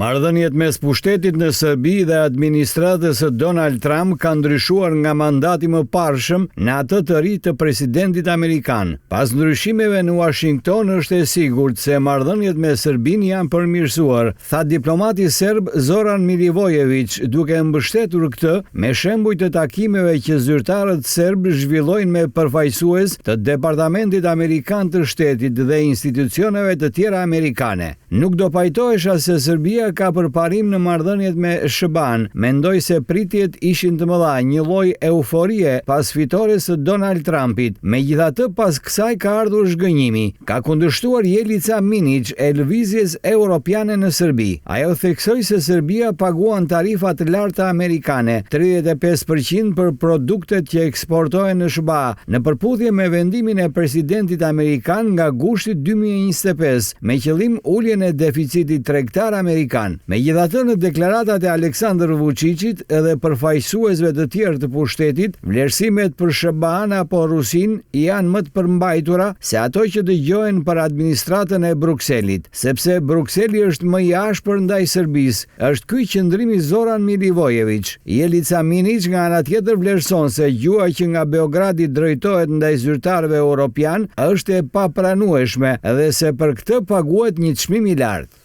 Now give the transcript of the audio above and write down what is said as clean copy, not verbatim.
Marrëdhëniet mes pushtetit në Serbi dhe administratës së Donald Trump kanë ndryshuar nga mandati më parshëm në atë të ri të presidentit amerikan. Pas ndryshimeve në Washington është e sigurt se marrëdhëniet me Serbinë janë përmirësuar, tha diplomati serb Zoran Milivojević, duke mbështetur këtë me shembuj të takimeve që zyrtarët serb zhvillojnë me përfaqësues të Departamentit Amerikan të Shtetit dhe institucioneve të tjera amerikane. Nuk do pajtohesha se Serbia ka përparim në marrëdhëniet me SBA-n, mendoj se pritjet ishin të mëdha, një lloj euforie pas fitores së Donald Trumpit. Megjithatë, pas kësaj ka ardhur zhgënjimi. Ka kundërshtuar Jelica Minić e lëvizjes europiane në Serbi. Ajo theksoi se Serbia paguan tarifa të larta amerikane, 35% për produktet që eksportohen në SBA, në përputhje me vendimin e presidentit amerikan nga gushti 2025, me qëllim uljen e deficitit tregtar amerikan. Megjithatë, në deklaratat e Aleksandr Vučićit edhe përfaqësuesve të tjerë të pushtetit, vlerësimet për SBA-n apo Rusinë janë më të përmbajtura se ato që dëgjohen për administratën e Brukselit, sepse Brukseli është më i ashpër ndaj Serbisë. Është ky qëndrimi Zoran Milivojević. Jelica Minić nga ana tjetër vlerëson se gjua që nga Beogradi drejtohet ndaj zyrtarëve europian është e papranueshme dhe se për këtë paguhet një çmim i lartë.